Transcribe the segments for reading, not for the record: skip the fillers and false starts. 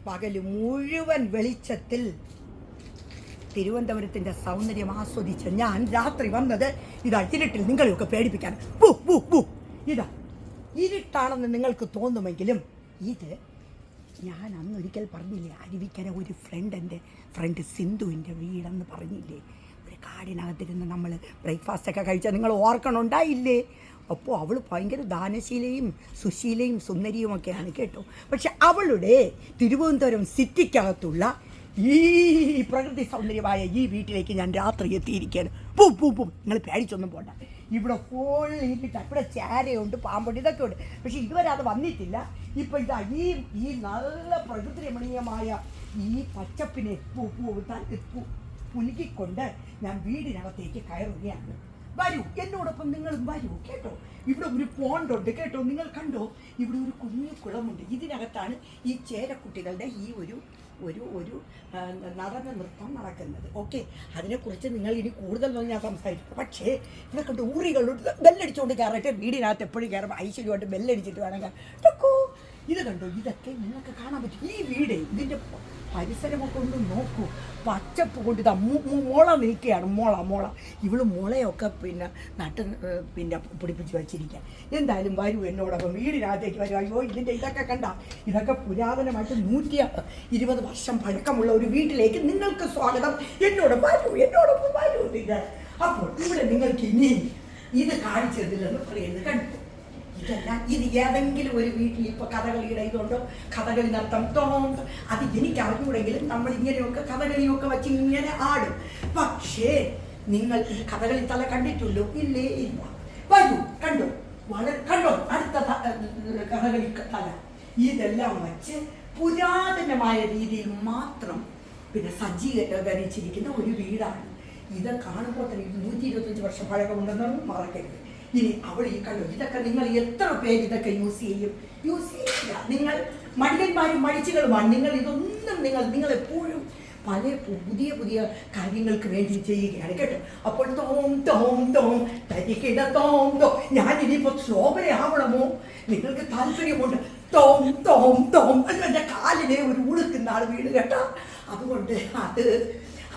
പകല് മുഴുവൻ വെളിച്ചത്തിൽ തിരുവനന്തപുരത്തിൻ്റെ സൗന്ദര്യം ആസ്വദിച്ച ഞാൻ രാത്രി വന്നത് ഇതാ ഇരുട്ടിൽ നിങ്ങളെയൊക്കെ പേടിപ്പിക്കാൻ. ഇതാ ഇരുട്ടാണെന്ന് നിങ്ങൾക്ക് തോന്നുമെങ്കിലും ഇത് ഞാൻ അന്നൊരിക്കൽ പറഞ്ഞില്ലേ, അരുവിക്കര ഒരു എൻ്റെ ഫ്രണ്ട് സിന്ധുവിൻ്റെ വീടെന്ന് പറഞ്ഞില്ലേ, ഒരു കാടിനകത്തിരുന്ന് നമ്മൾ ബ്രേക്ക്ഫാസ്റ്റൊക്കെ കഴിച്ചാൽ നിങ്ങൾ ഓർക്കണുണ്ടായില്ലേ? അപ്പോൾ അവൾ ഭയങ്കര ദാനശീലയും സുശീലയും സുന്ദരിയുമൊക്കെയാണ് കേട്ടോ. പക്ഷെ അവളുടെ തിരുവനന്തപുരം സിറ്റിക്കകത്തുള്ള ഈ പ്രകൃതി സൗന്ദര്യമായ ഈ വീട്ടിലേക്ക് ഞാൻ രാത്രി എത്തിയിരിക്കുകയാണ്. നിങ്ങൾ പേടിച്ചൊന്നും പോണ്ട. ഇവിടെ ഫുള്ളിട്ട് ഇവിടെ ചേരയുണ്ട്, പാമ്പുണ്ട്, ഇതൊക്കെ ഉണ്ട്. പക്ഷെ ഇതുവരെ അത് വന്നിട്ടില്ല. ഇപ്പം ഇതാ ഈ നല്ല പ്രകൃതി രമണീയമായ ഈ പച്ചപ്പിനെ പുലുകിക്കൊണ്ട് ഞാൻ വീടിനകത്തേക്ക് കയറുകയാണ്. വരൂ, എന്നോടൊപ്പം നിങ്ങളും വരൂ കേട്ടോ. ഇവിടെ ഒരു പോണ്ടുണ്ട് കേട്ടോ, നിങ്ങൾ കണ്ടോ? ഇവിടെ ഒരു കുഞ്ഞു കുളമുണ്ട്. ഇതിനകത്താണ് ഈ ചേരക്കുട്ടികളുടെ ഈ ഒരു ഒരു ഒരു നടന നൃത്തം നടക്കുന്നത്. ഓക്കെ, അതിനെക്കുറിച്ച് നിങ്ങൾ ഇനി കൂടുതലൊന്നും ഞാൻ സംസാരിക്കും. പക്ഷേ ഇവിടെ കണ്ട് ഊറികളുണ്ട്. ബെല്ലടിച്ചുകൊണ്ട് കയറട്ടെ. വീടിനകത്ത് എപ്പോഴും കയറുമ്പോൾ ഐശ്വര്യമായിട്ട് ബെല്ലടിച്ചിട്ട് വേണമെങ്കിൽ ടക്കോ. ഇത് കണ്ടോ, ഇതൊക്കെ നിങ്ങൾക്ക് കാണാൻ പറ്റും. ഈ വീട് ഇതിൻ്റെ പരിസരമൊക്കെ ഒന്ന് നോക്കൂ. പച്ചപ്പ് കൊണ്ട് ഇതാ മുള നിൽക്കുകയാണ്. മുള ഇവള് മുളയൊക്കെ പിന്നെ പിടിപ്പിച്ച് വെച്ചിരിക്കുക. എന്തായാലും വരൂ എന്നോടൊപ്പം വീടിനകത്തേക്ക് വരും. അയ്യോ, ഇതൊക്കെ കണ്ട, ഇതൊക്കെ പുരാതനമായിട്ട് 120 വർഷം പഴക്കമുള്ള ഒരു വീട്ടിലേക്ക് നിങ്ങൾക്ക് സ്വാഗതം. എന്നോടൊപ്പം വരൂ നിങ്ങൾ. അപ്പോൾ ഇവിടെ നിങ്ങൾക്ക് ഇനി ഇത് കാണിച്ചതില്ലെന്ന് പറയുന്നത് കണ്ടു. ഇതല്ല, ഇത് ഏതെങ്കിലും ഒരു വീട്ടിൽ ഇപ്പോൾ കഥകളിയുടെ ഇതുണ്ടോ, കഥകളി നൃത്തം അത് എനിക്ക് അറിഞ്ഞൂടെങ്കിലും നമ്മൾ ഇങ്ങനെയൊക്കെ കഥകളിയൊക്കെ വെച്ച് ഇങ്ങനെ ആടും. പക്ഷേ നിങ്ങൾ ഈ കഥകളി തല കണ്ടിട്ടുള്ളൂ? ഇല്ലേ? ഇല്ല. വരൂ, കണ്ടോ, കണ്ടോ അടുത്ത കഥകളി തല. ഇതെല്ലാം വച്ച് പുരാതനമായ രീതിയിൽ മാത്രം പിന്നെ സജ്ജീകരിച്ചിരിക്കുന്ന ഒരു വീടാണ്. ഇത് കാണുമ്പോൾ തന്നെ 125 വർഷം പഴക്കമുണ്ടെന്ന് മറക്കരുത്. ഇനി അവൾ ഈ കണ്ടു. ഇതൊക്കെ നിങ്ങൾ എത്ര പേര് ഇതൊക്കെ യൂസ് ചെയ്യില്ല. നിങ്ങൾ മടിയന്മാരും മടിച്ചുകളുമാണ്. നിങ്ങൾ എപ്പോഴും പല പുതിയ കാര്യങ്ങൾക്ക് വേണ്ടി ചെയ്യുകയാണ് കേട്ടോ. അപ്പോൾ ഞാൻ ഇനിയിപ്പോൾ ശോഭനയാവണമോ? നിങ്ങൾക്ക് താല്പര്യമുണ്ട്? എൻ്റെ കാലിനെ ഒരു ഉളുക്കുന്ന ആൾ വീണ് കേട്ടോ. അതുകൊണ്ട്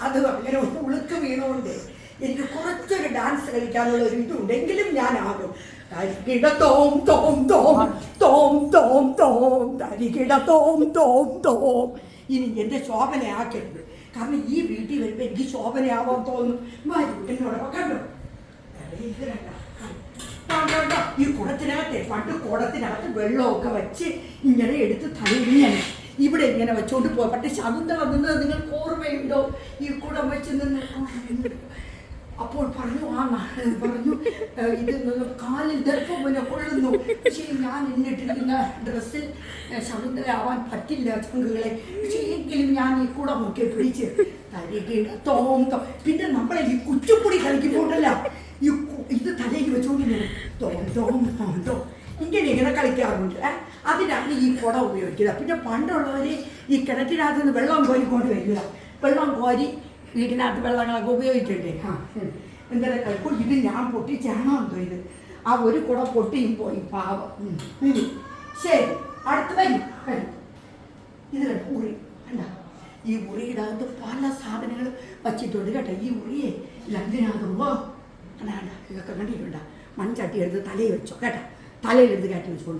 അത് അങ്ങനെ ഒരു ഉളുക്ക് വീണുകൊണ്ട് എനിക്ക് കുറച്ചൊരു ഡാൻസ് കളിക്കാനുള്ള ഒരു ഇതുണ്ട്. എങ്കിലും ഞാനാകും. ഇനി എൻ്റെ ശോഭനയാക്കരുത്. കാരണം ഈ വീട്ടിൽ വരുമ്പോൾ എനിക്ക് ശോഭനയാവാൻ തോന്നും. എന്നോടൊപ്പം കണ്ടോ, ഈ കുടത്തിനകത്തെ പണ്ട് കുടത്തിനകത്ത് വെള്ളമൊക്കെ വെച്ച് ഇങ്ങനെ എടുത്ത് തലയിങ്ങനെ ഇവിടെ ഇങ്ങനെ വെച്ചോണ്ട് പോയി. പക്ഷെ ശകുന്തള നിന്നത് നിങ്ങൾക്ക് ഓർമ്മയുണ്ടോ? ഈ കുടം വെച്ച് നിന്ന് അപ്പോൾ പറഞ്ഞു ഇത് കാലിൽ ദർഭം പോലെ കൊള്ളുന്നു. പക്ഷേ ഞാൻ എന്നിട്ടിരിക്കുന്ന ഡ്രസ്സിൽ ശകുന്തളയാവാൻ പറ്റില്ല ചങ്കുകളെ. പക്ഷേ എങ്കിലും ഞാൻ ഈ കുടമൊക്കെ പിടിച്ച് പിന്നെ നമ്മളെ ഈ കുച്ചുപ്പൊടി കളിക്കുമ്പോഴല്ല ഇത് തലയിൽ വെച്ചോണ്ടിങ്ങനെ ഇങ്ങനെ കളിക്കാറുണ്ട്. അതിനാണ് ഈ കുട ഉപയോഗിക്കുക. പിന്നെ പണ്ടുള്ളവർ ഈ കിണറ്റിനകത്ത് നിന്ന് വെള്ളം കോരിക്കൊണ്ട് വരിക. വെള്ളം കോരി വീടിനകത്ത് വെള്ളങ്ങളൊക്കെ ഉപയോഗിക്കണ്ടേ? എന്തായാലും കഴിപ്പോൾ ഇത് ഞാൻ പൊട്ടിച്ചാണോ എന്തോ ഇത്. ആ ഒരു കുട പൊട്ടിയും പോയി പാവം. ശരി, അടുത്ത് വരും. ഇത് കണ്ട ഉറി കണ്ട, ഈ ഉറിയുടെ അകത്ത് പല സാധനങ്ങളും വച്ചിട്ടുണ്ട് കേട്ടോ. ഈ ഉറിയെ ഇതിനകത്ത് കണ്ട ഇതൊക്കെ കണ്ടിട്ടുണ്ട. മൺചട്ടി എടുത്ത് തലയിൽ വെച്ചോ കേട്ടോ. തലയിലെടുത്ത് കയറ്റി വെച്ചോളൂ.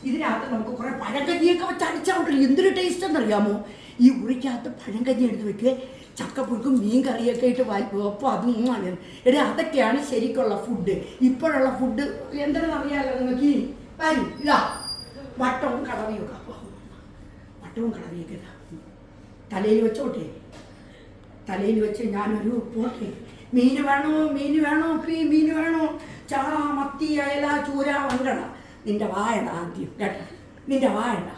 ഇതിനകത്ത് നമുക്ക് കുറേ പഴങ്കഞ്ഞിയൊക്കെ വെച്ച് അടിച്ചാൽ എന്തൊരു ടേസ്റ്റ് എന്നറിയാമോ? ഈ ഉറിക്കകത്ത് പഴങ്കഞ്ഞി എടുത്ത് വെക്കുക, ചക്കപ്പുഴുക്കും മീൻ കറിയൊക്കെ ഇട്ട് അപ്പോൾ അതും എടേ അതൊക്കെയാണ് ശരിക്കുള്ള ഫുഡ്. ഇപ്പോഴുള്ള ഫുഡ് എന്താണെന്നറിയാമല്ലോ നിങ്ങൾക്ക്. ഇതാ വട്ടവും കടവയൊക്കെ. ഇതാ തലയിൽ വെച്ചോട്ടെ. തലയിൽ വെച്ച് ഞാനൊരു പോട്ടെ. മീൻ വേണോ മീൻ വേണോ ചാള, മത്തി, അയല, ചൂര, വങ്കട. നിന്റെ വായട ആദ്യം കേട്ടോ. നിന്റെ വായട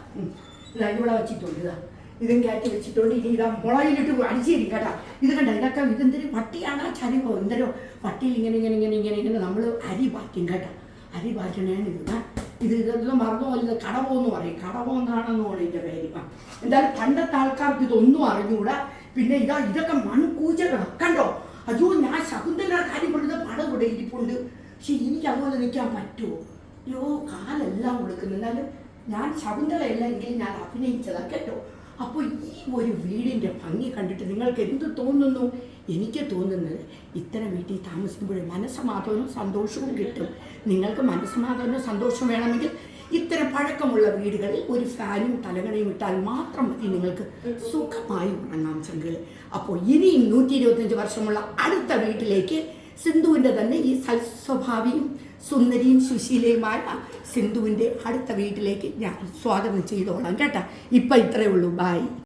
ഇതാ ഇവിടെ വെച്ചിട്ടുണ്ട്. ഇതും കയറ്റി വെച്ചിട്ടുണ്ട്. ഇനി ഇതാ മുളകിലിട്ട് അടിച്ചിരിക്കും കേട്ടോ. ഇത് കണ്ട, ഇതൊക്കെ ഇതെന്തൊരു പട്ടിയാണ് ചരിവോ എന്തരോ. പട്ടിയിൽ ഇങ്ങനെ നമ്മൾ അരി പാറ്റും കേട്ടോ. അരി പാറ്റണേണ് ഇതൊന്നും മറന്നു പോലെ. ഇത് കടവോ എന്ന് പറയും. കടവോ എന്നാണെന്ന് പറയും ഇതിൻ്റെ പേര്. എന്തായാലും പണ്ടത്തെ ആൾക്കാർക്ക് ഇതൊന്നും അറിഞ്ഞുകൂടാ. പിന്നെ ഇതൊക്കെ മൺകൂച്ചകളാണ് കണ്ടോ. അയ്യോ, ഞാൻ ശകുന്തലയുടെ കാര്യം പറഞ്ഞത് പടം കൂടെ ഇരിപ്പുണ്ട്. പക്ഷെ എനിക്ക് അതുപോലെ നിൽക്കാൻ പറ്റുമോ? അയ്യോ, കാലെല്ലാം കൊടുക്കുന്നു. എന്നാലും ഞാൻ ശകുന്തളയല്ല എങ്കിൽ ഞാൻ അഭിനയിച്ചതാണ് കേട്ടോ. അപ്പോൾ ഈ ഒരു വീടിൻ്റെ ഭംഗി കണ്ടിട്ട് നിങ്ങൾക്ക് എന്ത് തോന്നുന്നു? എനിക്ക് തോന്നുന്നത് ഇത്തരം വീട്ടിൽ താമസിക്കുമ്പോഴേ മനസ്സമാധാനവും സന്തോഷവും കിട്ടും. നിങ്ങൾക്ക് മനസ്സമാധാനവും സന്തോഷവും വേണമെങ്കിൽ ഇത്തരം പഴക്കമുള്ള വീടുകളിൽ ഒരു ഫാനും തലകണയും ഇട്ടാൽ മാത്രം മതി നിങ്ങൾക്ക് സുഖമായി ഉറങ്ങാം ചങ്കുകൾ. അപ്പോൾ ഇനിയും 125 വർഷമുള്ള അടുത്ത വീട്ടിലേക്ക് സിന്ധുവിൻ്റെ തന്നെ ഈ സൽസ്വഭാവിയും സുന്ദരിയും സുശീലയുമായ സിന്ധുവിൻ്റെ അടുത്ത വീട്ടിലേക്ക് ഞാൻ സ്വാഗതം ചെയ്തോളാം കേട്ടോ. ഇപ്പം ഇത്രയേ ഉള്ളൂ. ബായ്.